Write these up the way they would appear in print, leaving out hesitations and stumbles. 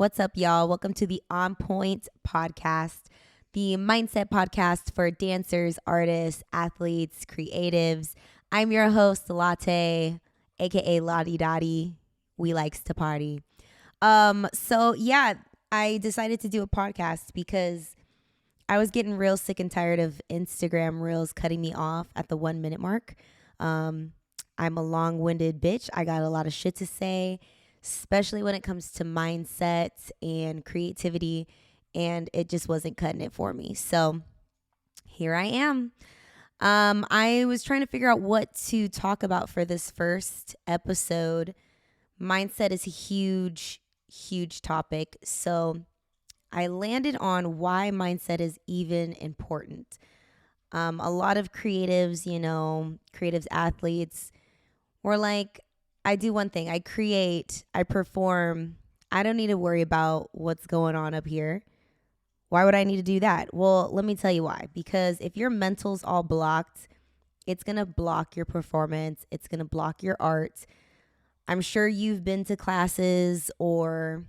What's up, y'all? Welcome to the En Pointe podcast, the mindset podcast for dancers, artists, athletes, creatives. I'm your host, Latte, aka Lottie Dottie. We likes to party. So I decided to do a podcast because I was getting real sick and tired of Instagram reels cutting me off at the 1 minute mark. Um, I'm a long-winded bitch. I got a lot of shit to say, especially when it comes to mindset and creativity, and it just wasn't cutting it for me. So here I am. I was trying to figure out what to talk about for this first episode. Mindset is a huge topic. So I landed on why mindset is even important. A lot of creatives, creatives, athletes, were like, I do one thing. I create, I perform. I don't need to worry about what's going on up here. Why would I need to do that? Well, let me tell you why. Because if your mental's all blocked, it's going to block your performance. It's going to block your art. I'm sure you've been to classes, or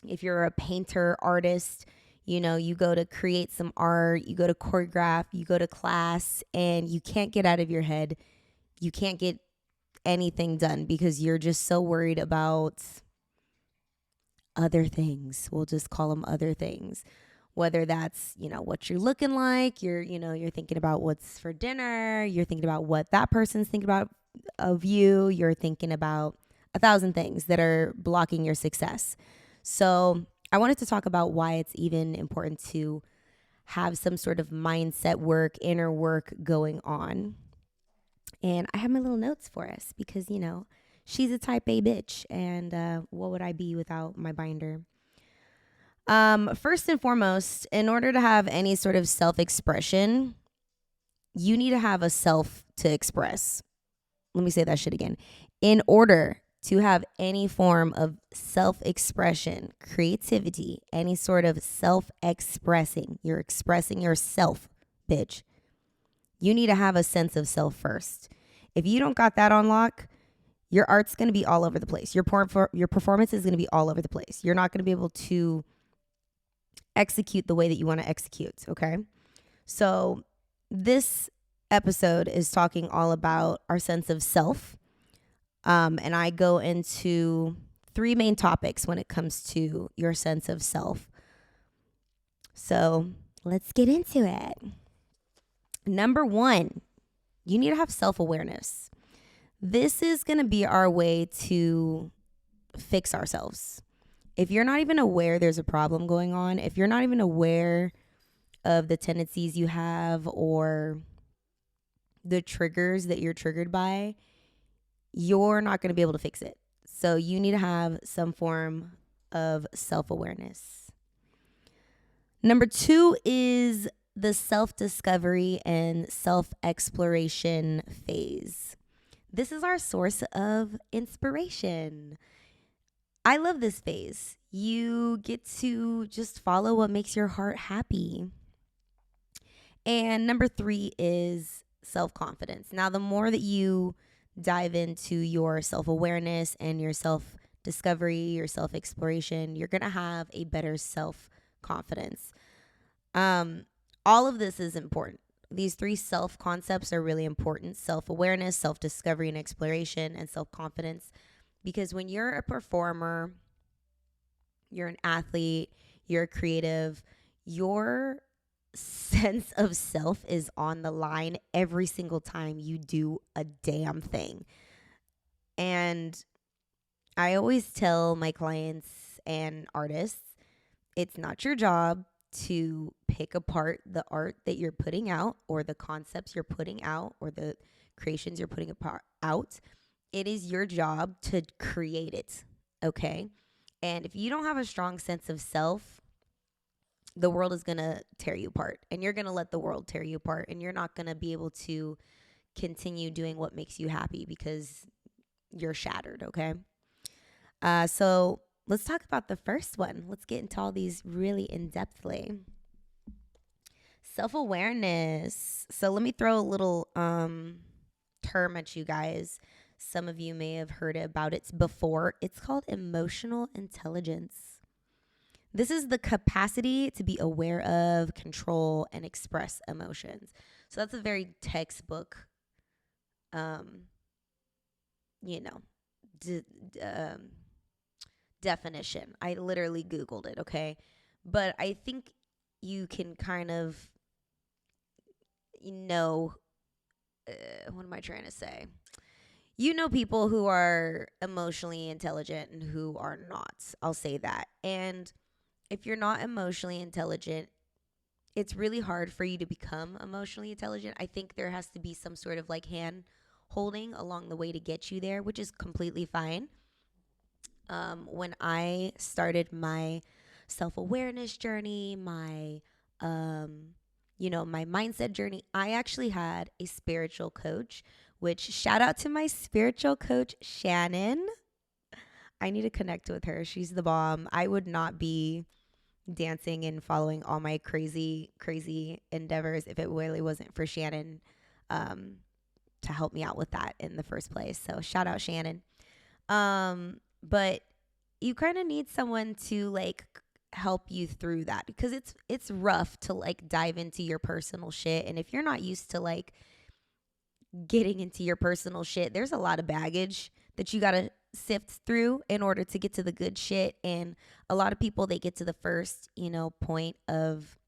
if you're a painter, artist, you go to create some art, you go to choreograph, you go to class, and you can't get out of your head. You can't get anything done because you're just so worried about other things. We'll just call them other things. Whether that's, what you're looking like, you're thinking about what's for dinner, you're thinking about what that person's thinking about of you, you're thinking about 1,000 things that are blocking your success. So I wanted to talk about why it's even important to have some sort of mindset work, inner work going on. And I have my little notes for us because, she's a type A bitch. And what would I be without my binder? First and foremost, in order to have any sort of self-expression, you need to have a self to express. Let me say that shit again. In order to have any form of self-expression, creativity, any sort of self-expressing, you're expressing yourself, bitch. You need to have a sense of self first. If you don't got that on lock, your art's going to be all over the place. Your performance is going to be all over the place. You're not going to be able to execute the way that you want to execute, okay? So this episode is talking all about our sense of self. And I go into 3 main topics when it comes to your sense of self. So let's get into it. Number 1, you need to have self-awareness. This is going to be our way to fix ourselves. If you're not even aware there's a problem going on, if you're not even aware of the tendencies you have or the triggers that you're triggered by, you're not going to be able to fix it. So you need to have some form of self-awareness. Number 2 is the self-discovery and self-exploration phase. This is our source of inspiration. I love this phase. You get to just follow what makes your heart happy. And number 3 is self-confidence. Now, the more that you dive into your self-awareness and your self-discovery, your self-exploration, you're going to have a better self-confidence. All of this is important. These 3 self-concepts are really important: self-awareness, self-discovery and exploration, and self-confidence. Because when you're a performer, you're an athlete, you're a creative, your sense of self is on the line every single time you do a damn thing. And I always tell my clients and artists, it's not your job to pick apart the art that you're putting out or the concepts you're putting out or the creations you're putting out. It is your job to create it, okay? And if you don't have a strong sense of self, the world is going to tear you apart, and you're going to let the world tear you apart, and you're not going to be able to continue doing what makes you happy because you're shattered, okay? So let's talk about the first one. Let's get into all these really in-depthly. Self-awareness. So let me throw a little term at you guys. Some of you may have heard about it before. It's called emotional intelligence. This is the capacity to be aware of, control, and express emotions. So that's a very textbook, um, you know, d- um, definition. I literally Googled it, okay? But I think you can kind of, know, what am I trying to say? You know, people who are emotionally intelligent and who are not. I'll say that. And if you're not emotionally intelligent, it's really hard for you to become emotionally intelligent. I think there has to be some sort of like hand holding along the way to get you there, which is completely fine. When I started my self awareness journey, my mindset journey, I actually had a spiritual coach, which shout out to my spiritual coach, Shannon. I need to connect with her. She's the bomb. I would not be dancing and following all my crazy, crazy endeavors if it really wasn't for Shannon um, to help me out with that in the first place. So shout out Shannon. But you kind of need someone to like help you through that because it's rough to like dive into your personal shit, and if you're not used to like getting into your personal shit, there's a lot of baggage that you got to sift through in order to get to the good shit. And a lot of people, they get to the first, point of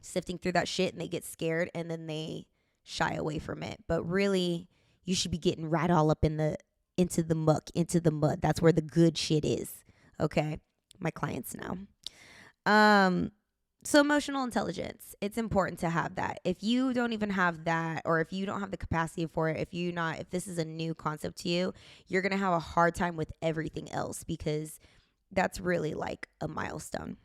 sifting through that shit and they get scared and then they shy away from it. But really, you should be getting right all up into the muck, into the mud. That's where the good shit is. Okay? My clients know. So emotional intelligence, it's important to have that. If you don't even have that, or if you don't have the capacity for it, if this is a new concept to you, you're going to have a hard time with everything else because that's really like a milestone.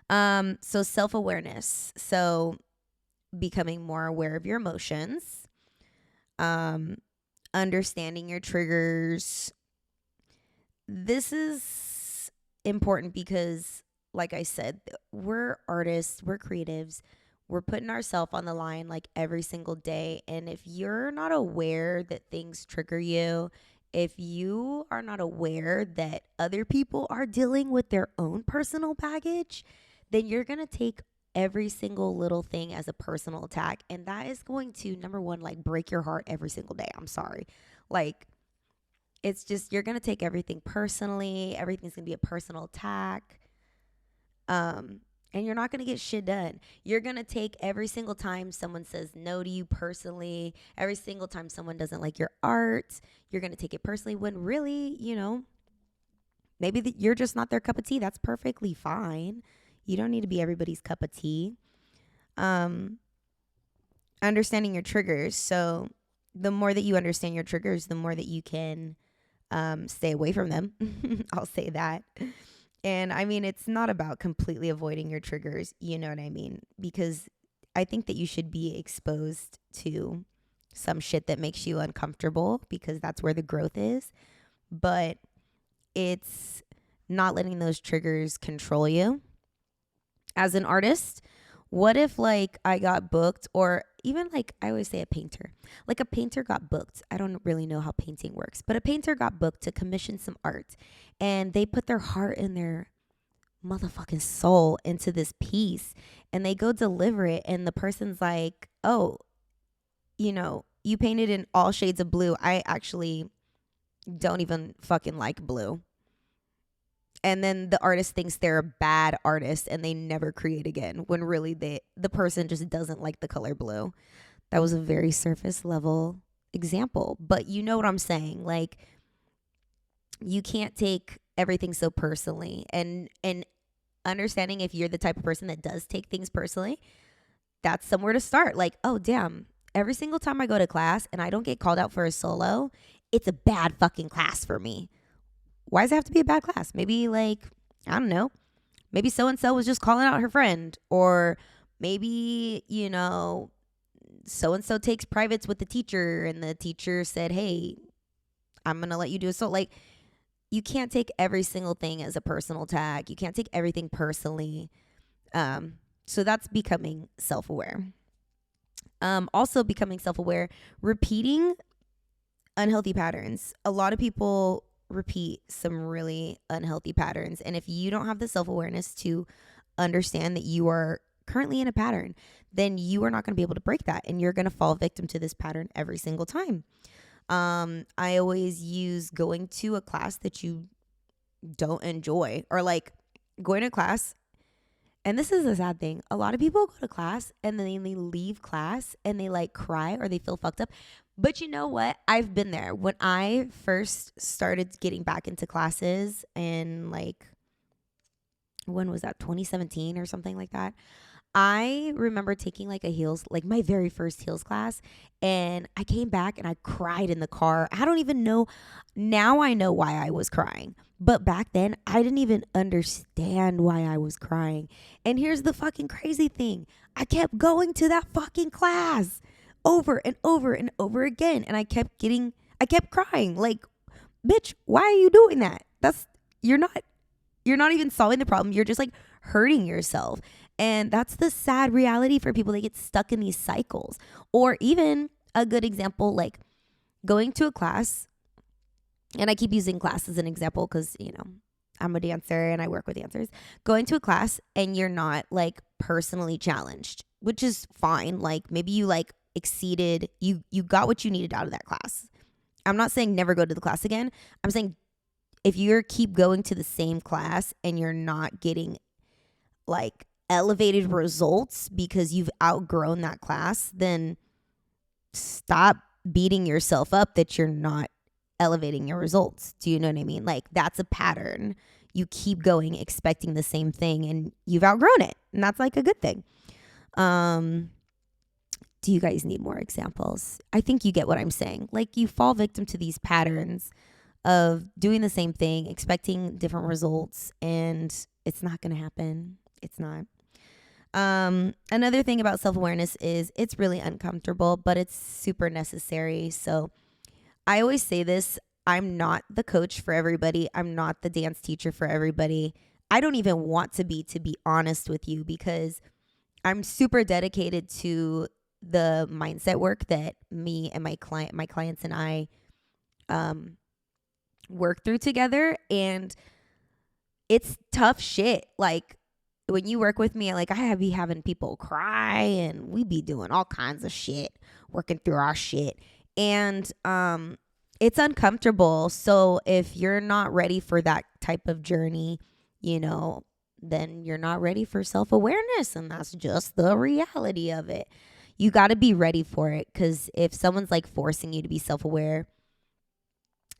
So self-awareness. So becoming more aware of your emotions, understanding your triggers. This is important because, like I said, we're artists, we're creatives, we're putting ourselves on the line like every single day. And if you're not aware that things trigger you, if you are not aware that other people are dealing with their own personal baggage, then you're going to take every single little thing as a personal attack. And that is going to, number one, like break your heart every single day. I'm sorry. Like, it's just, you're going to take everything personally. Everything's going to be a personal attack. And you're not going to get shit done. You're going to take every single time someone says no to you personally, every single time someone doesn't like your art, you're going to take it personally when really, maybe you're just not their cup of tea. That's perfectly fine. You don't need to be everybody's cup of tea. Understanding your triggers. So the more that you understand your triggers, the more that you can stay away from them. I'll say that. And I mean, it's not about completely avoiding your triggers, you know what I mean? Because I think that you should be exposed to some shit that makes you uncomfortable because that's where the growth is. But it's not letting those triggers control you. As an artist, what if like I got booked, or even like I always say a painter, like a painter got booked. I don't really know how painting works, but a painter got booked to commission some art and they put their heart and their motherfucking soul into this piece and they go deliver it. And the person's like, oh, you painted in all shades of blue. I actually don't even fucking like blue. And then the artist thinks they're a bad artist and they never create again when really the person just doesn't like the color blue. That was a very surface level example, but you know what I'm saying? Like, you can't take everything so personally, and understanding if you're the type of person that does take things personally, that's somewhere to start. Like, oh damn, every single time I go to class and I don't get called out for a solo, it's a bad fucking class for me. Why does it have to be a bad class? Maybe like, I don't know, maybe so-and-so was just calling out her friend, or maybe, so-and-so takes privates with the teacher and the teacher said, hey, I'm going to let you do it. So like, you can't take every single thing as a personal attack. You can't take everything personally. So that's becoming self-aware. Also becoming self-aware, repeating unhealthy patterns. A lot of people repeat some really unhealthy patterns. And if you don't have the self-awareness to understand that you are currently in a pattern, then you are not going to be able to break that. And you're going to fall victim to this pattern every single time. I always use going to a class that you don't enjoy, or like going to class. And this is a sad thing. A lot of people go to class and then they leave class and they like cry or they feel fucked up. But you know what? I've been there. When I first started getting back into classes and like, when was that? 2017 or something like that. I remember taking like a heels, like my very first heels class, and I came back and I cried in the car. I don't even know. Now I know why I was crying. But back then, I didn't even understand why I was crying. And here's the fucking crazy thing. I kept going to that fucking class over and over and over again. And I kept crying. Like, bitch, why are you doing that? You're not even solving the problem. You're just like hurting yourself. And that's the sad reality for people. They get stuck in these cycles. Or even a good example, like going to a class, and I keep using class as an example because, I'm a dancer and I work with dancers. Going to a class and you're not like personally challenged, which is fine. Like maybe you like exceeded, you got what you needed out of that class. I'm not saying never go to the class again. I'm saying if you keep going to the same class and you're not getting like elevated results because you've outgrown that class, then stop beating yourself up that you're not elevating your results. Do you know what I mean? Like that's a pattern. You keep going expecting the same thing and you've outgrown it. And that's like a good thing. Do you guys need more examples? I think you get what I'm saying. Like you fall victim to these patterns of doing the same thing, expecting different results, and it's not going to happen. It's not. Another thing about self-awareness is it's really uncomfortable, but it's super necessary. So I always say this, I'm not the coach for everybody. I'm not the dance teacher for everybody. I don't even want to be honest with you, because I'm super dedicated to the mindset work that me and my clients and I work through together. And it's tough shit. Like when you work with me, like I be having people cry and we be doing all kinds of shit, working through our shit. And it's uncomfortable. So if you're not ready for that type of journey, then you're not ready for self-awareness. And that's just the reality of it. You got to be ready for it, because if someone's like forcing you to be self-aware,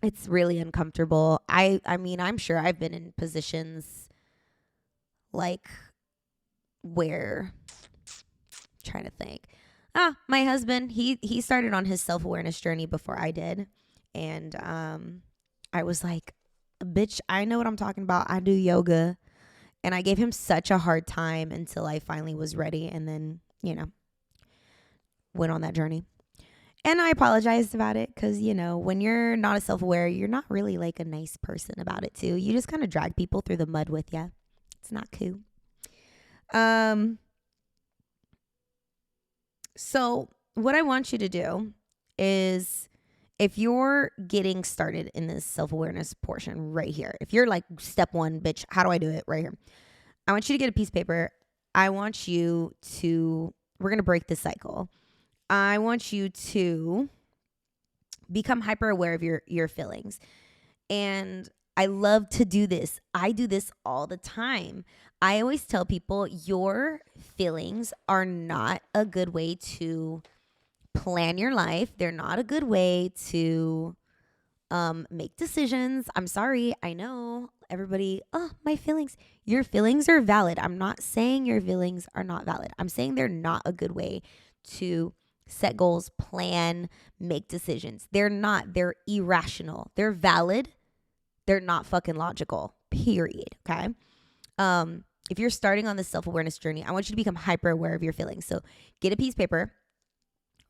it's really uncomfortable. I mean, I'm sure I've been in positions like where, trying to think. My husband, he started on his self-awareness journey before I did. And I was like, bitch, I know what I'm talking about. I do yoga. And I gave him such a hard time until I finally was ready, and then, went on that journey. And I apologized about it because, when you're not a self-aware, you're not really like a nice person about it too. You just kind of drag people through the mud with you. It's not cool. So what I want you to do is, if you're getting started in this self-awareness portion right here, if you're like step one, bitch, how do I do it right here? I want you to get a piece of paper. I want you to, we're going to break this cycle. I want you to become hyper aware of your feelings. And I love to do this. I do this all the time. I always tell people your feelings are not a good way to plan your life. They're not a good way to make decisions. I'm sorry. I know everybody, my feelings. Your feelings are valid. I'm not saying your feelings are not valid. I'm saying they're not a good way to set goals, plan, make decisions. They're not. They're irrational. They're valid. They're not fucking logical. Period. Okay. If you're starting on this self-awareness journey, I want you to become hyper aware of your feelings. So get a piece of paper,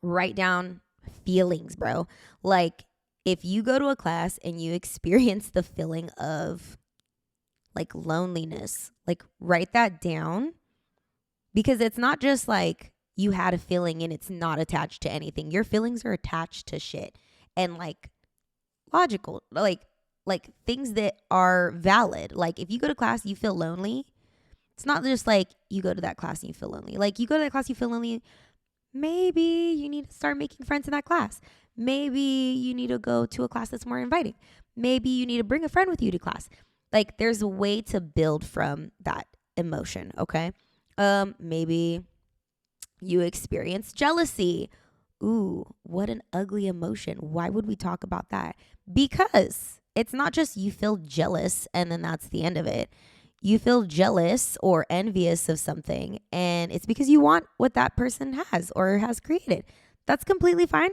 write down feelings, bro. Like if you go to a class and you experience the feeling of like loneliness, like write that down, because it's not just like you had a feeling and it's not attached to anything. Your feelings are attached to shit and like logical, like like things that are valid. Like if you go to class, you feel lonely. It's not just like you go to that class and you feel lonely. Like you go to that class, you feel lonely. Maybe you need to start making friends in that class. Maybe you need to go to a class that's more inviting. Maybe you need to bring a friend with you to class. Like there's a way to build from that emotion, okay? Maybe you experience jealousy. Ooh, what an ugly emotion. Why would we talk about that? Because it's not just you feel jealous and then that's the end of it. You feel jealous or envious of something, and it's because you want what that person has or has created. That's completely fine.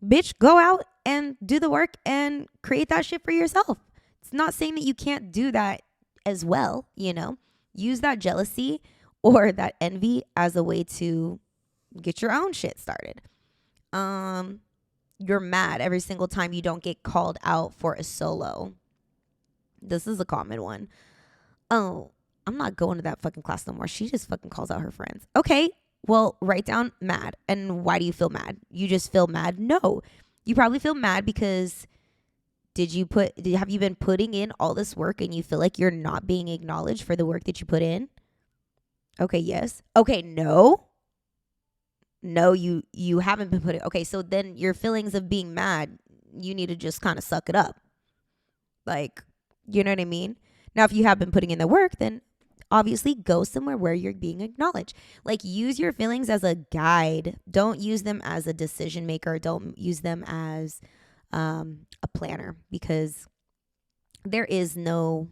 Bitch, go out and do the work and create that shit for yourself. It's not saying that you can't do that as well, you know? Use that jealousy or that envy as a way to get your own shit started. You're mad every single time you don't get called out for a solo. This is a common one. Oh, I'm not going to that fucking class no more. She just fucking calls out her friends. Okay, well, write down mad. And why do you feel mad? You just feel mad? No. You probably feel mad because have you been putting in all this work and you feel like you're not being acknowledged for the work that you put in? Okay, yes. Okay, no. No, you haven't been putting. Okay, so then your feelings of being mad, you need to just kind of suck it up. Like, you know what I mean? Now, if you have been putting in the work, then obviously go somewhere where you're being acknowledged. Like, use your feelings as a guide. Don't use them as a decision maker. Don't use them as a planner, because there is no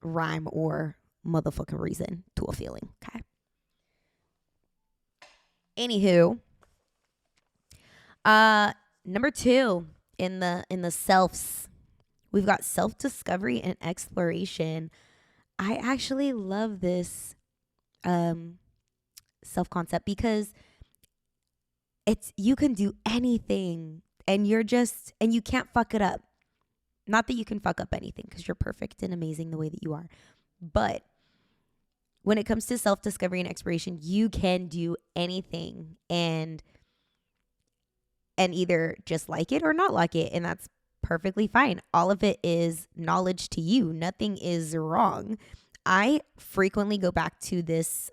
rhyme or motherfucking reason to a feeling. Okay. Anywho, number 2 in the selves, we've got self-discovery and exploration. I actually love this self-concept because it's, you can do anything and you can't fuck it up. Not that you can fuck up anything, because you're perfect and amazing the way that you are. But when it comes to self-discovery and exploration, you can do anything and either just like it or not like it. And that's perfectly fine. All of it is knowledge to you. Nothing is wrong. I frequently go back to this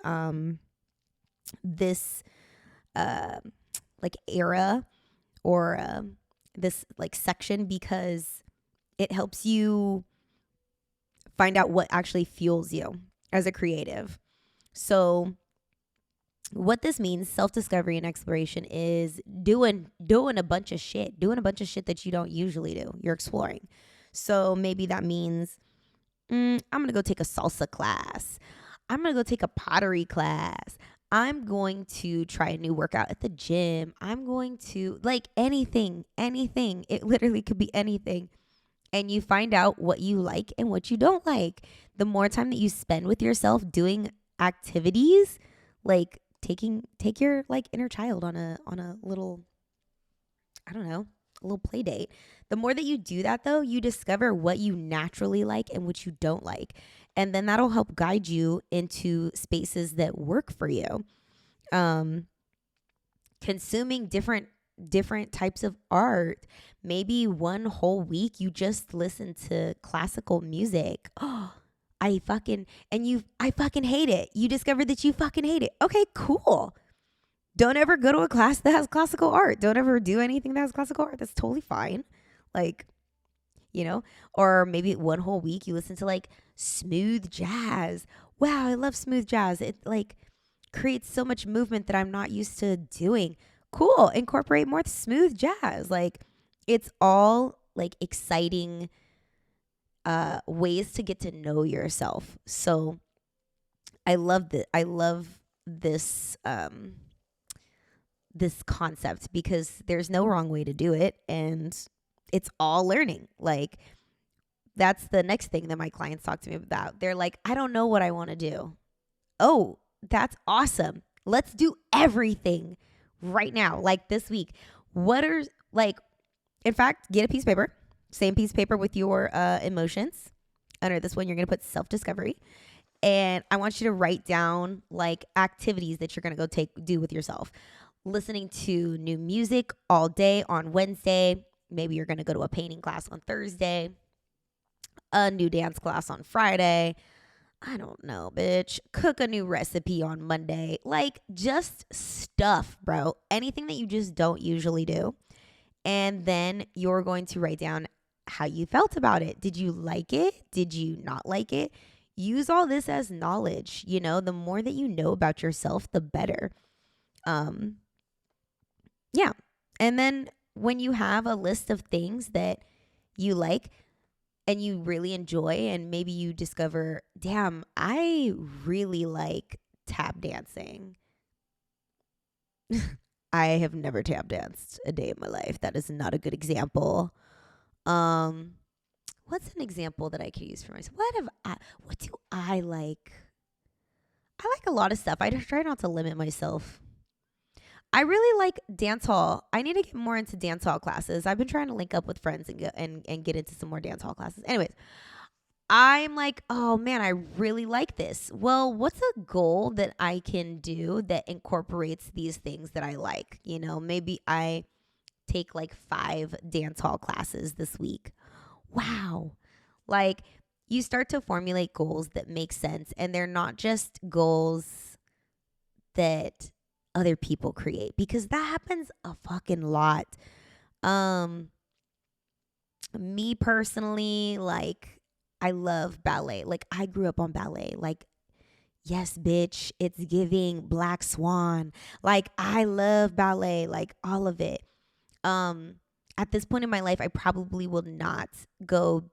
like era or this like section, because it helps you find out what actually fuels you as a creative. So what this means, self-discovery and exploration, is doing a bunch of shit, that you don't usually do. You're exploring. So maybe that means I'm going to go take a salsa class. I'm going to go take a pottery class. I'm going to try a new workout at the gym. I'm going to, like, anything. It literally could be anything. And you find out what you like and what you don't like. The more time that you spend with yourself doing activities, like take your like inner child on a little, I don't know, a little play date. The more that you do that, though, you discover what you naturally like and what you don't like. And then that'll help guide you into spaces that work for you. Consuming different types of art. Maybe one whole week you just listen to classical music. Oh, I fucking hate it. You discover that you fucking hate it. Okay, cool. Don't ever go to a class that has classical art. Don't ever do anything that has classical art. That's totally fine. Like, you know, or maybe one whole week you listen to like smooth jazz. Wow, I love smooth jazz. It like creates so much movement that I'm not used to doing. Cool. Incorporate more smooth jazz. Like, it's all like exciting ways to get to know yourself. So I love this this concept, because there's no wrong way to do it, and it's all learning. Like, that's the next thing that my clients talk to me about. They're like, I don't know what I want to do. Oh, that's awesome. Let's do everything right now. Like this week. What are, like, in fact, get a piece of paper, same piece of paper with your emotions. Under this one, you're going to put self-discovery. And I want you to write down like activities that you're going to go do with yourself. Listening to new music all day on Wednesday. Maybe you're going to go to a painting class on Thursday. a new dance class on Friday. I don't know, bitch. Cook a new recipe on Monday. Like, just stuff, bro. Anything that you just don't usually do. And then you're going to write down how you felt about it. Did you like it? Did you not like it? Use all this as knowledge. You know, the more that you know about yourself, the better. Um, yeah. And then when you have a list of things that you like and you really enjoy, and maybe you discover, damn, I really like tap dancing. I have never tap danced a day in my life. That is not a good example. Um, what's an example that I could use for myself? What do I like? I like a lot of stuff. I just try not to limit myself. I really like dance hall. I need to get more into dance hall classes. I've been trying to link up with friends and get into some more dance hall classes. Anyways, I'm like, oh man, I really like this. Well, what's a goal that I can do that incorporates these things that I like? You know, maybe I take like 5 dance hall classes this week. Wow. Like, you start to formulate goals that make sense, and they're not just goals that other people create, because that happens a fucking lot. Me personally, like, I love ballet. Like, I grew up on ballet. Like, yes, bitch, it's giving Black Swan. Like, I love ballet, like all of it. At this point in my life, I probably will not go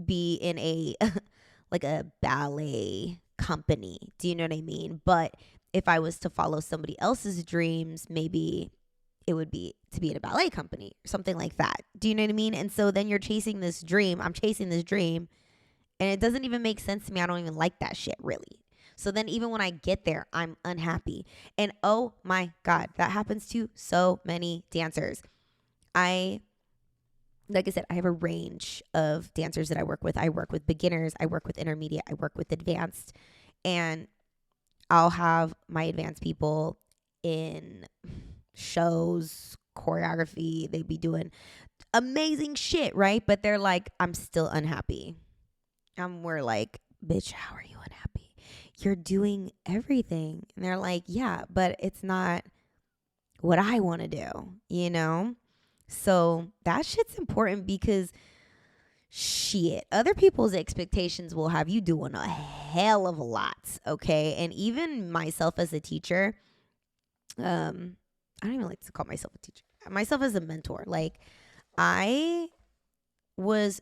be in a like a ballet company. Do you know what I mean? But if I was to follow somebody else's dreams, maybe it would be to be in a ballet company or something like that. Do you know what I mean? And so then you're chasing this dream. I'm chasing this dream, and it doesn't even make sense to me. I don't even like that shit, really. So then even when I get there, I'm unhappy. And oh my God, that happens to so many dancers. Like I said, I have a range of dancers that I work with. I work with beginners, I work with intermediate, I work with advanced. And I'll have my advanced people in shows, choreography. They be doing amazing shit, right? But they're like, I'm still unhappy. We're like, bitch, how are you unhappy? You're doing everything. And they're like, yeah, but it's not what I want to do, you know? So that shit's important, because shit, other people's expectations will have you doing a hell of a lot, okay? And even myself as a teacher, I don't even like to call myself a teacher. Myself as a mentor, like, I was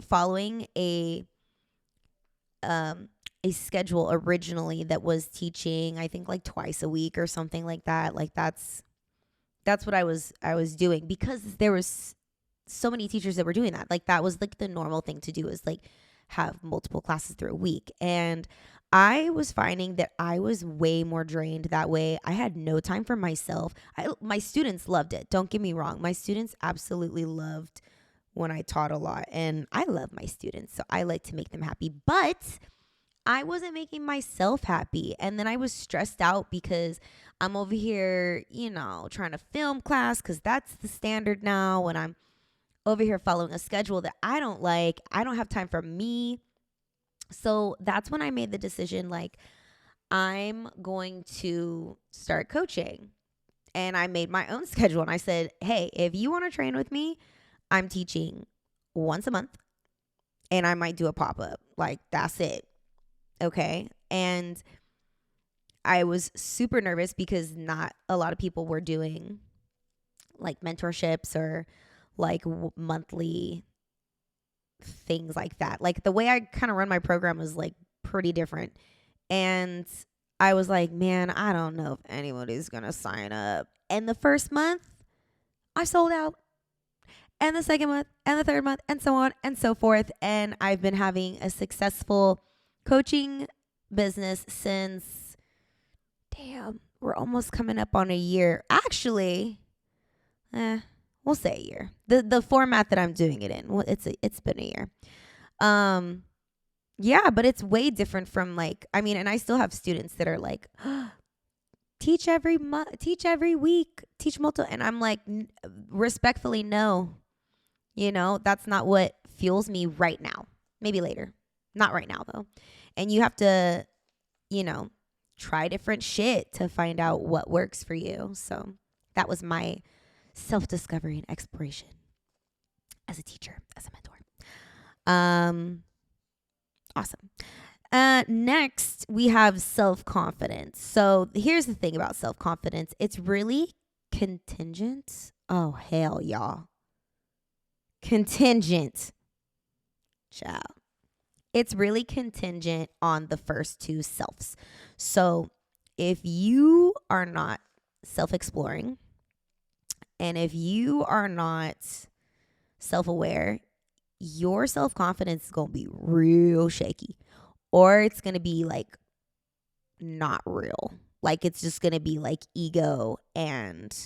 following a schedule originally that was teaching, I think, like twice a week or something like that. Like, that's what I was doing, because there was so many teachers that were doing that. Like, that was like the normal thing to do, is like have multiple classes through a week. And I was finding that I was way more drained that way. I had no time for myself. My students loved it. Don't get me wrong. My students absolutely loved when I taught a lot, and I love my students, so I like to make them happy. But I wasn't making myself happy. And then I was stressed out because I'm over here, you know, trying to film class, because that's the standard now. And I'm over here following a schedule that I don't like. I don't have time for me. So that's when I made the decision, like, I'm going to start coaching. And I made my own schedule. And I said, hey, if you want to train with me, I'm teaching once a month. And I might do a pop-up. Like, that's it. Okay. And I was super nervous because not a lot of people were doing like mentorships or like monthly things like that. Like, the way I kind of run my program was like pretty different. And I was like, man, I don't know if anybody's going to sign up. And the first month, I sold out. And the second month, and the third month, and so on and so forth. And I've been having a successful coaching business since, damn, we're almost coming up on a year. Actually, we'll say a year. The format that I'm doing it in, well, it's been a year. Yeah, but it's way different from, like, I mean, and I still have students that are like, teach every month, teach every week, teach multiple, and I'm like, respectfully, no. You know, that's not what fuels me right now. maybe later. Not right now though. And you have to, try different shit to find out what works for you. So that was my self-discovery and exploration as a teacher, as a mentor. Awesome. Next, we have self-confidence. So here's the thing about self-confidence. It's really contingent. Oh, hell, y'all. Contingent. Ciao. It's really contingent on the first two selves. So if you are not self-exploring and if you are not self-aware, your self-confidence is going to be real shaky, or it's going to be like not real. Like it's just going to be like ego and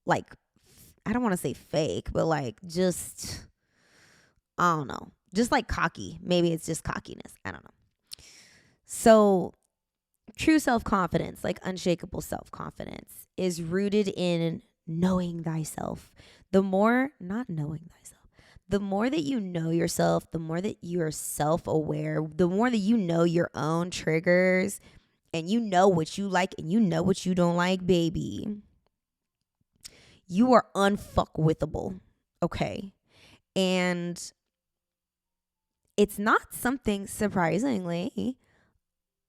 like, I don't want to say fake, but like just, I don't know. Just like cocky. Maybe it's just cockiness. I don't know. So true self-confidence, like unshakable self-confidence, is rooted in knowing thyself. The more, not knowing thyself, the more that you know yourself, the more that you are self-aware, the more that you know your own triggers and you know what you like and you know what you don't like, baby, you are unfuckwithable. Okay. And it's not something, surprisingly,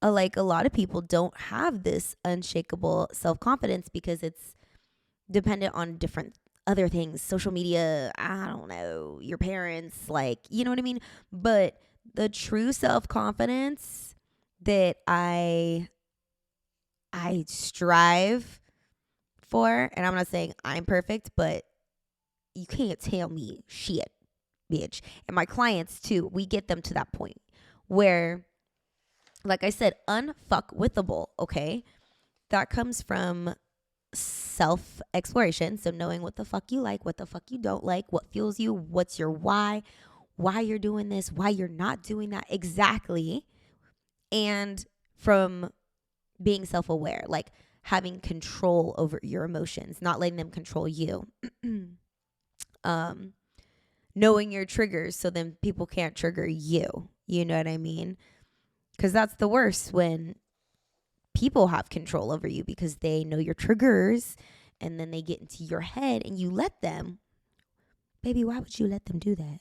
like a lot of people don't have this unshakable self-confidence because it's dependent on different other things, social media, I don't know, your parents, like, you know what I mean? But the true self-confidence that I strive for, and I'm not saying I'm perfect, but you can't tell me shit, bitch. And my clients too, we get them to that point where, like I said, unfuckwithable, okay? That comes from self-exploration. So knowing what the fuck you like, what the fuck you don't like, what fuels you, what's your why you're doing this, why you're not doing that exactly. And from being self-aware, like having control over your emotions, not letting them control you. Knowing your triggers so then people can't trigger you. You know what I mean? Because that's the worst, when people have control over you because they know your triggers and then they get into your head and you let them. Baby, why would you let them do that?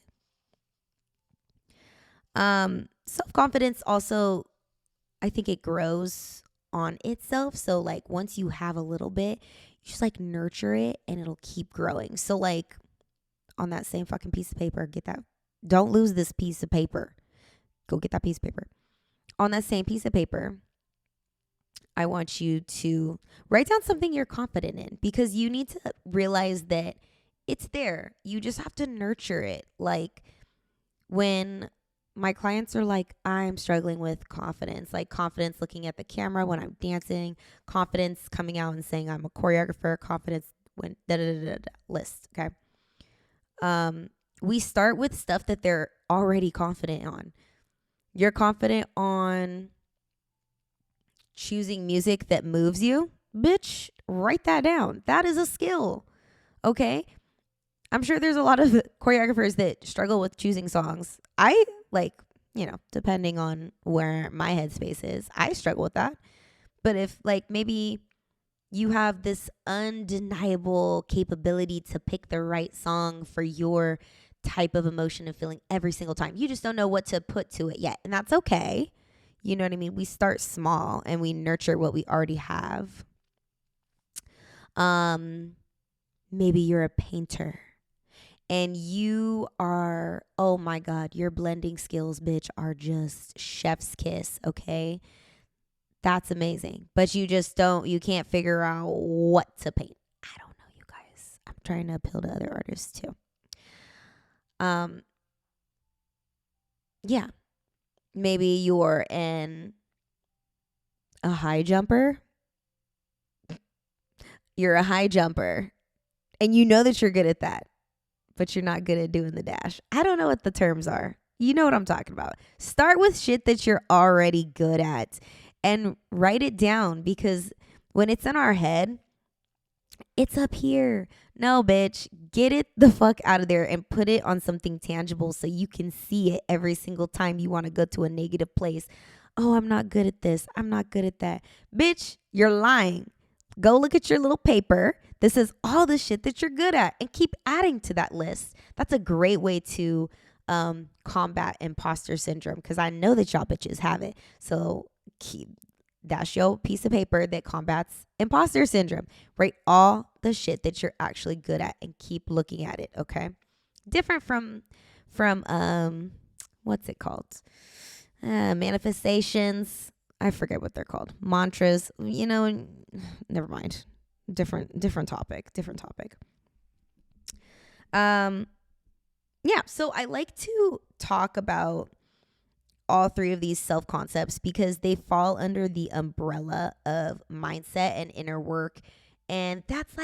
Self-confidence also, I think it grows on itself. So like once you have a little bit, you just like nurture it and it'll keep growing. So like on that same fucking piece of paper, get that. Don't lose this piece of paper. Go get that piece of paper. On that same piece of paper, I want you to write down something you're confident in, because you need to realize that it's there. You just have to nurture it. Like when my clients are like, I'm struggling with confidence, like confidence looking at the camera when I'm dancing, confidence coming out and saying I'm a choreographer, confidence when list. Okay. We start with stuff that they're already confident on. You're confident on choosing music that moves you. Bitch, write that down. That is a skill. Okay. I'm sure there's a lot of choreographers that struggle with choosing songs. I like, depending on where my headspace is, I struggle with that. But if like maybe you have this undeniable capability to pick the right song for your type of emotion and feeling every single time, you just don't know what to put to it yet. And that's okay. You know what I mean? We start small and we nurture what we already have. Maybe you're a painter and you are, oh my God, your blending skills, bitch, are just chef's kiss. Okay. That's amazing. But you can't figure out what to paint. I don't know, you guys. I'm trying to appeal to other artists too. Yeah. Maybe you're a high jumper. You're a high jumper and you know that you're good at that, but you're not good at doing the dash. I don't know what the terms are. You know what I'm talking about. Start with shit that you're already good at and write it down, because when it's in our head, It's up here. No, bitch. Get it the fuck out of there and put it on something tangible so you can see it every single time you want to go to a negative place. Oh, I'm not good at this. I'm not good at that. Bitch, you're lying. Go look at your little paper. This is all the shit that you're good at and keep adding to that list. That's a great way to combat imposter syndrome because I know that y'all bitches have it. So that's your piece of paper that combats imposter syndrome. Write all the shit that you're actually good at and keep looking at it. Okay, different from what's it called? Manifestations. I forget what they're called. Mantras. You know, never mind. Different topic. Different topic. Yeah. So I like to talk about all three of these self concepts because they fall under the umbrella of mindset and inner work. And that's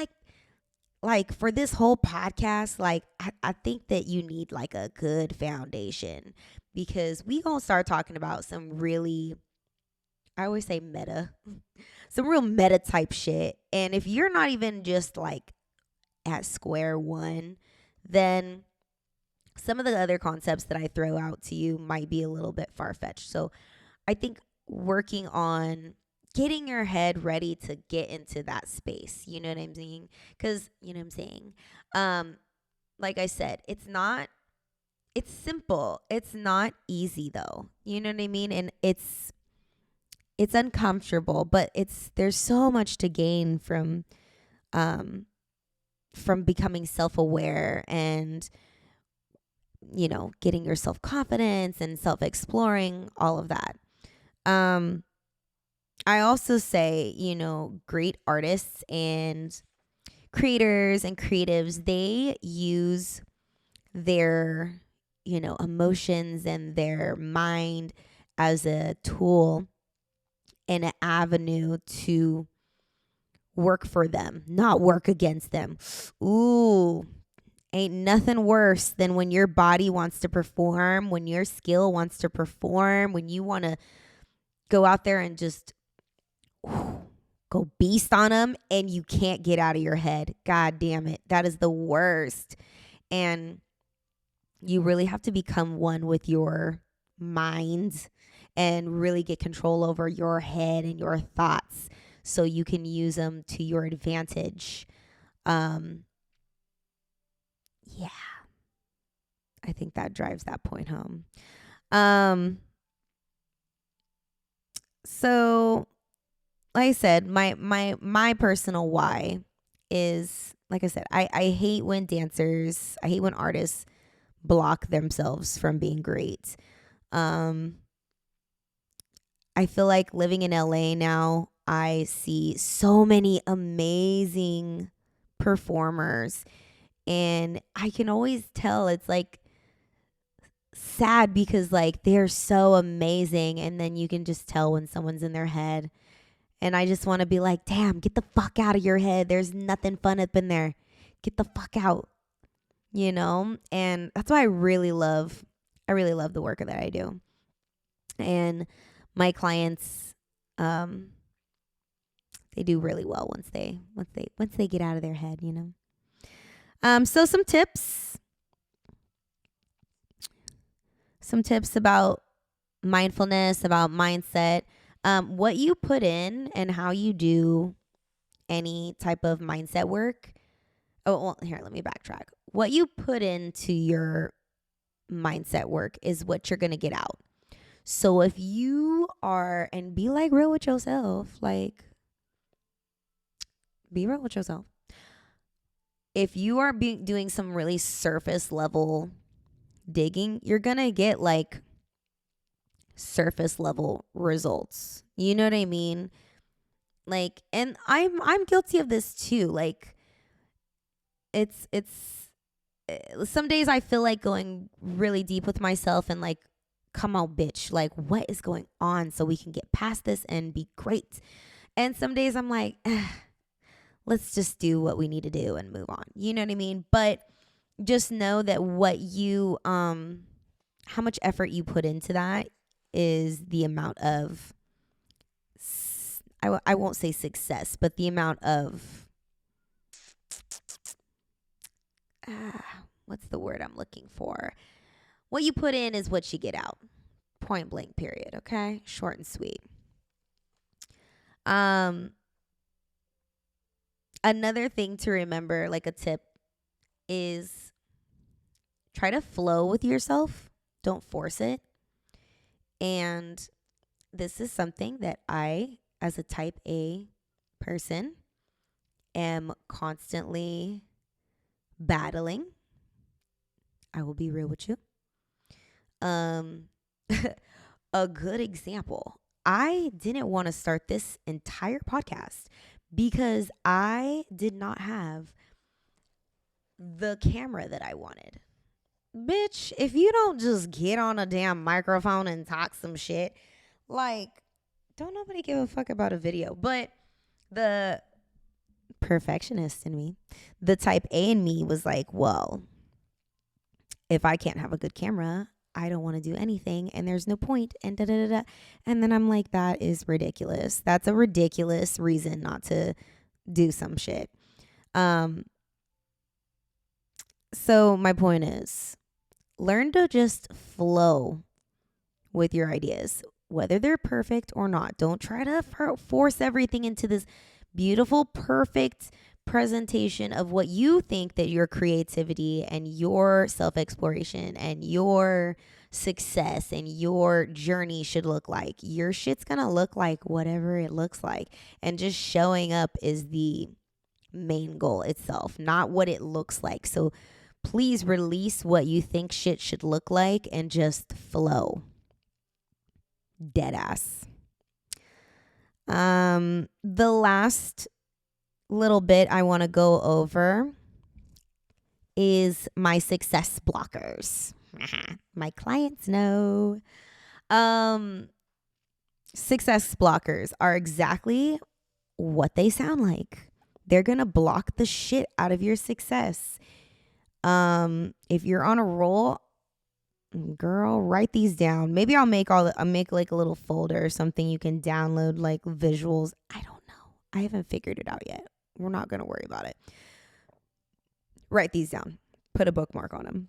like for this whole podcast, like I think that you need like a good foundation because we gonna start talking about some really, I always say meta, some real meta type shit. And if you're not even just like at square one, then some of the other concepts that I throw out to you might be a little bit far fetched. So I think working on getting your head ready to get into that space, you know what I'm saying? Because, you know what I'm saying? Like I said, it's simple. It's not easy though. You know what I mean? And it's uncomfortable, but there's so much to gain from becoming self-aware and getting your self-confidence and self-exploring, all of that. I also say, great artists and creators and creatives, they use their, emotions and their mind as a tool and an avenue to work for them, not work against them. Ooh, ain't nothing worse than when your body wants to perform, when your skill wants to perform, when you want to go out there and just go beast on them and you can't get out of your head. God damn it. That is the worst. And you really have to become one with your mind and really get control over your head and your thoughts so you can use them to your advantage. Yeah. I think that drives that point home. So like I said, my personal why is, like I said, I hate when artists block themselves from being great. I feel like living in LA now, I see so many amazing performers and I can always tell it's like sad because like they're so amazing and then you can just tell when someone's in their head. And I just want to be like, damn, get the fuck out of your head. There's nothing fun up in there. Get the fuck out. And that's why I really love the work that I do. And my clients, they do really well once they get out of their head, So some tips about mindfulness, about mindset, what you put in and how you do any type of mindset work. Oh, well, here, let me backtrack. What you put into your mindset work is what you're going to get out. So if you are, and be like real with yourself, like be real with yourself. If you are doing some really surface level digging, you're going to get like surface level results. You know what I mean? Like, and I'm guilty of this too. Like it's some days I feel like going really deep with myself and like, come on, bitch, like what is going on so we can get past this and be great. And some days I'm like, let's just do what we need to do and move on. You know what I mean? But just know that how much effort you put into that is the amount of, I won't say success, but the amount of what's the word I'm looking for? What you put in is what you get out. Point blank, period. Okay? Short and sweet. Another thing to remember, like a tip, is try to flow with yourself. Don't force it. And this is something that I, as a type A person, am constantly battling. I will be real with you. A good example. I didn't want to start this entire podcast because I did not have the camera that I wanted. Bitch, if you don't just get on a damn microphone and talk some shit, like, don't nobody give a fuck about a video. But the perfectionist in me, the type A in me was like, well, if I can't have a good camera, I don't want to do anything and there's no point and da da da da. And then I'm like, that is ridiculous. That's a ridiculous reason not to do some shit. So my point is, learn to just flow with your ideas, whether they're perfect or not. Don't try to force everything into this beautiful, perfect presentation of what you think that your creativity and your self-exploration and your success and your journey should look like. Your shit's gonna look like whatever it looks like. And just showing up is the main goal itself, not what it looks like. So please release what you think shit should look like and just flow. Deadass. The last little bit I want to go over is my success blockers. My clients know. Success blockers are exactly what they sound like. They're going to block the shit out of your success. If you're on a roll, girl, write these down. Maybe I'll make like a little folder or something you can download, like visuals. I don't know. I haven't figured it out yet. We're not going to worry about it. Write these down. Put a bookmark on them.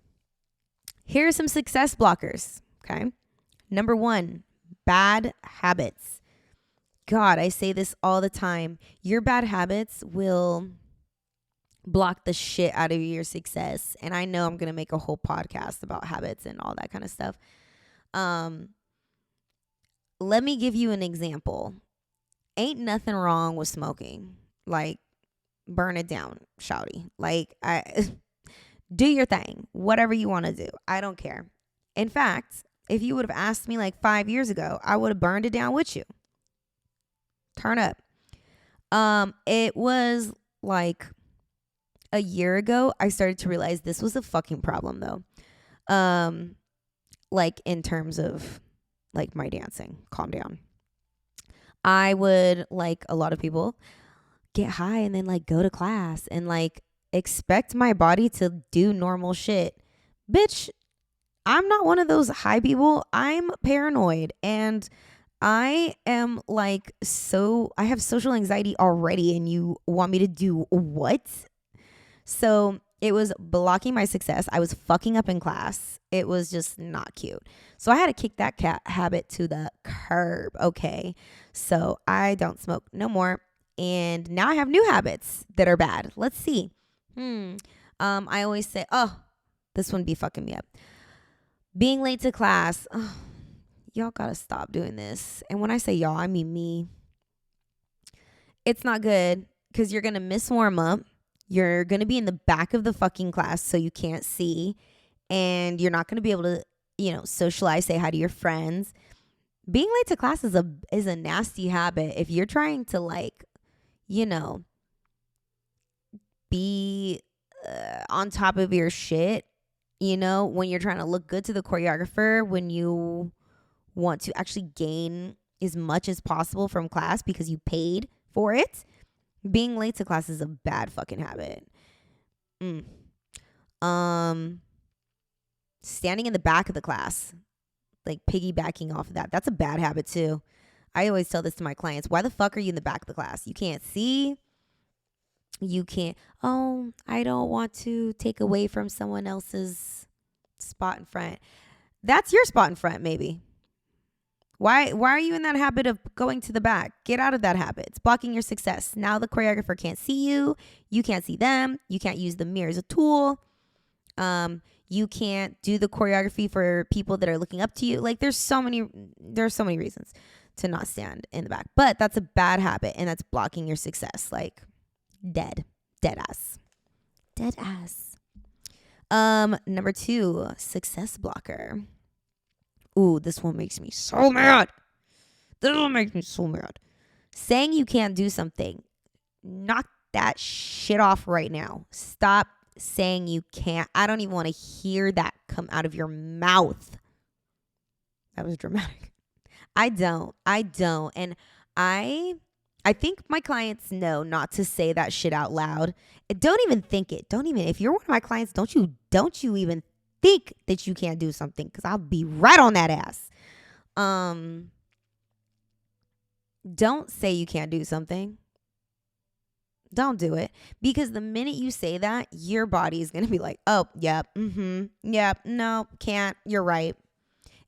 Here are some success blockers. Okay. Number 1, bad habits. God, I say this all the time. Your bad habits will block the shit out of your success. And I know I'm going to make a whole podcast about habits and all that kind of stuff. Let me give you an example. Ain't nothing wrong with smoking. Like, burn it down, shouty. Like, do your thing. Whatever you want to do. I don't care. In fact, if you would have asked me like 5 years ago, I would have burned it down with you. Turn up. It was like a year ago, I started to realize this was a fucking problem though. Like in terms of like my dancing. Calm down. I would, like a lot of people, get high and then like go to class and like expect my body to do normal shit. Bitch, I'm not one of those high people. I'm paranoid and I am like, I have social anxiety already and you want me to do what? So it was blocking my success. I was fucking up in class. It was just not cute. So I had to kick that habit to the curb. Okay. So I don't smoke no more. And now I have new habits that are bad. Let's see. I always say, oh, this one be fucking me up. Being late to class. Oh, y'all gotta stop doing this. And when I say y'all, I mean me. It's not good because you're gonna miss warm up. You're gonna be in the back of the fucking class so you can't see, and you're not gonna be able to, socialize, say hi to your friends. Being late to class is a nasty habit. If you're trying to be on top of your shit, when you're trying to look good to the choreographer, when you want to actually gain as much as possible from class because you paid for it, being late to class is a bad fucking habit. Standing in the back of the class, like piggybacking off of that, that's a bad habit too. I always tell this to my clients. Why the fuck are you in the back of the class? You can't see. You can't, oh, I don't want to take away from someone else's spot in front. That's your spot in front, maybe. Why are you in that habit of going to the back? Get out of that habit. It's blocking your success. Now the choreographer can't see you. You can't see them. You can't use the mirror as a tool. You can't do the choreography for people that are looking up to you. Like there's so many reasons to not stand in the back. But that's a bad habit and that's blocking your success. Like dead ass. Dead ass. Number 2, success blocker. Ooh, this one makes me so mad. Saying you can't do something. Knock that shit off right now. Stop saying you can't. I don't even want to hear that come out of your mouth. That was dramatic. I don't. And I think my clients know not to say that shit out loud. Don't even think it. If you're one of my clients, don't you even think that you can't do something, because I'll be right on that ass. Don't say you can't do something. Don't do it, because the minute you say that, your body is going to be like, oh, yep, yep, no, can't, you're right.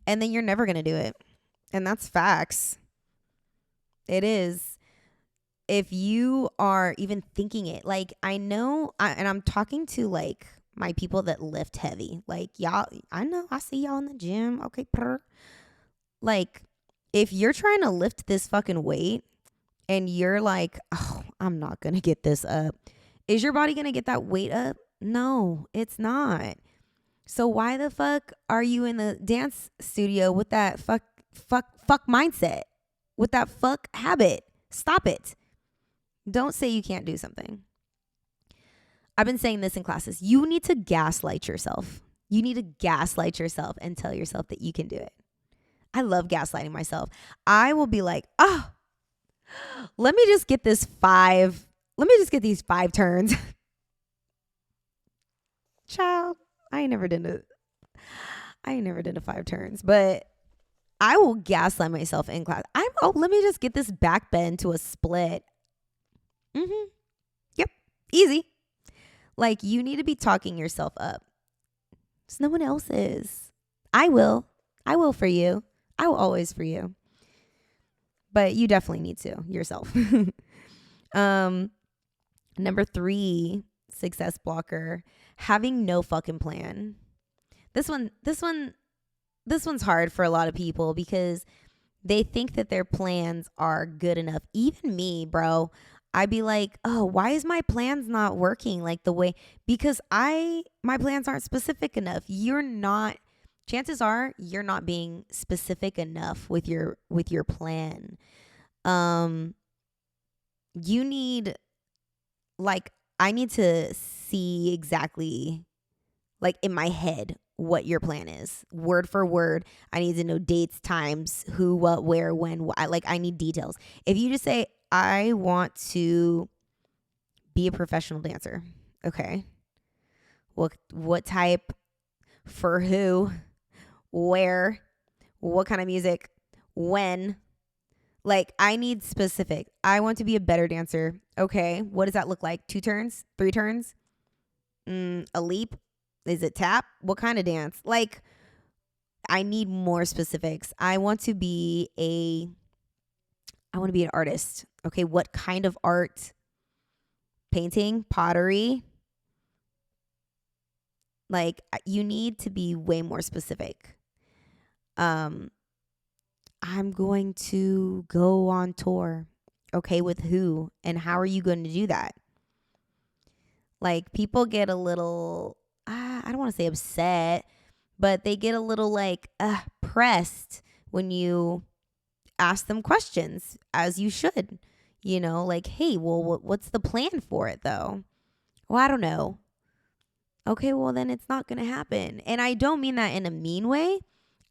And then you're never going to do it. And that's facts. It is. If you are even thinking it, like I know, and I'm talking to like my people that lift heavy, like y'all, I know, I see y'all in the gym. Okay. Like if you're trying to lift this fucking weight and you're like, oh, I'm not going to get this up. Is your body going to get that weight up? No, it's not. So why the fuck are you in the dance studio with that fuck mindset, with that fuck habit? Stop it. Don't say you can't do something. I've been saying this in classes. You need to gaslight yourself. You need to gaslight yourself and tell yourself that you can do it. I love gaslighting myself. I will be like, oh, let me just get these 5 turns. Child, I ain't never done a 5 turns, but I will gaslight myself in class. Let me just get this back bend to a split. Yep. Easy. Like you need to be talking yourself up. So no one else is. I will for you. I will always for you. But you definitely need to yourself. Number 3, success blocker, having no fucking plan. This one's hard for a lot of people because they think that their plans are good enough. Even me, bro. I'd be like, oh, why is my plans not working like the way? Because my plans aren't specific enough. Chances are you're not being specific enough with your plan. You need, like, I need to see exactly, like, in my head what your plan is, word for word. I need to know dates, times, who, what, where, when. I need details. If you just say, I want to be a professional dancer. Okay. What type, for who, where, what kind of music, when? Like, I need specific. I want to be a better dancer. Okay. What does that look like? 2 turns? 3 turns? A leap? Is it tap? What kind of dance? Like, I need more specifics. I want to be an artist. Okay. What kind of art? Painting? Pottery? Like, you need to be way more specific. I'm going to go on tour. Okay, with who? And how are you going to do that? Like, people get a little, I don't want to say upset, but they get a little like pressed when you ask them questions, as you should. Like, hey, well, what's the plan for it though? Well, I don't know. Okay, well, then it's not going to happen. And I don't mean that in a mean way.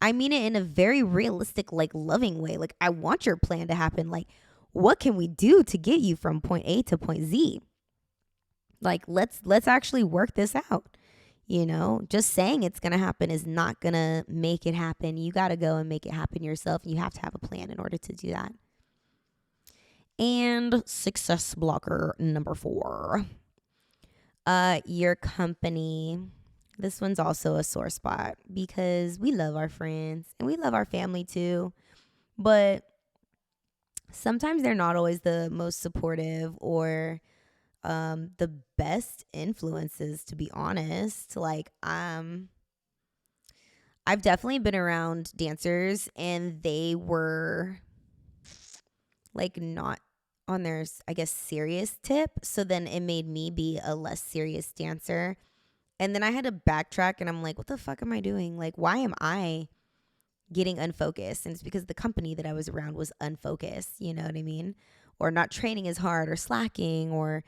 I mean it in a very realistic, like, loving way. Like, I want your plan to happen. Like, what can we do to get you from point A to point Z? Like, let's actually work this out. Just saying it's going to happen is not going to make it happen. You got to go and make it happen yourself. You have to have a plan in order to do that. And success blocker number 4. Your company. This one's also a sore spot because we love our friends and we love our family too. But sometimes they're not always the most supportive or the best influences, to be honest. Like, I've definitely been around dancers and they were like not on their, I guess, serious tip. So then it made me be a less serious dancer. And then I had to backtrack and I'm like, what the fuck am I doing? Like, why am I getting unfocused? And it's because the company that I was around was unfocused. You know what I mean? Or not training as hard or slacking or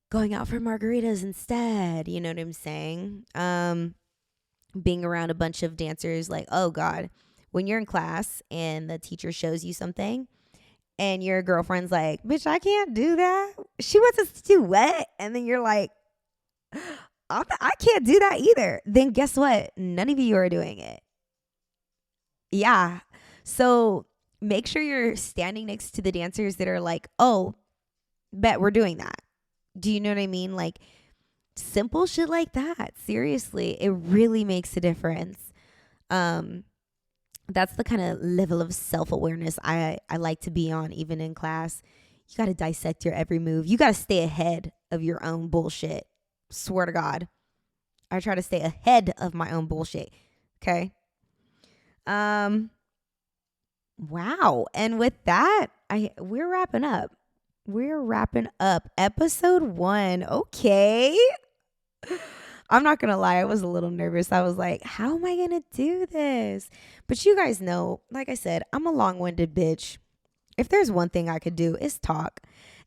going out for margaritas instead. You know what I'm saying? Being around a bunch of dancers, like, oh God, when you're in class and the teacher shows you something and your girlfriend's like, bitch, I can't do that. She wants us to do what? And then you're like, I can't do that either. Then guess what? None of you are doing it. Yeah. So make sure you're standing next to the dancers that are like, oh, bet we're doing that. Do you know what I mean? Like, simple shit like that. Seriously, it really makes a difference. That's the kind of level of self-awareness I like to be on, even in class. You got to dissect your every move. You got to stay ahead of your own bullshit. Swear to God. I try to stay ahead of my own bullshit. Okay. Wow. And with that, we're wrapping up. Episode 1. Okay. I'm not going to lie. I was a little nervous. I was like, how am I going to do this? But you guys know, like I said, I'm a long-winded bitch. If there's one thing I could do, it's talk.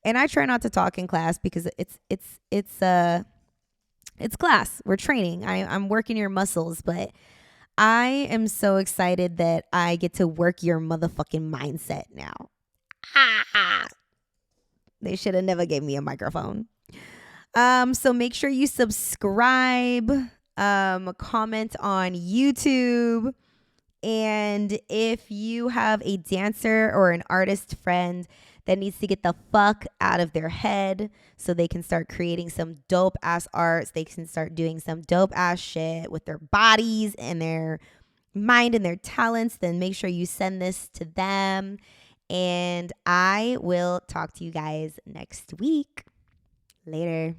And I try not to talk in class because it's class. We're training. I'm working your muscles, but I am so excited that I get to work your motherfucking mindset now. They should have never gave me a microphone. So make sure you subscribe, comment on YouTube. And if you have a dancer or an artist friend that needs to get the fuck out of their head so they can start creating some dope ass arts, they can start doing some dope ass shit with their bodies and their mind and their talents, then make sure you send this to them. And I will talk to you guys next week. Later.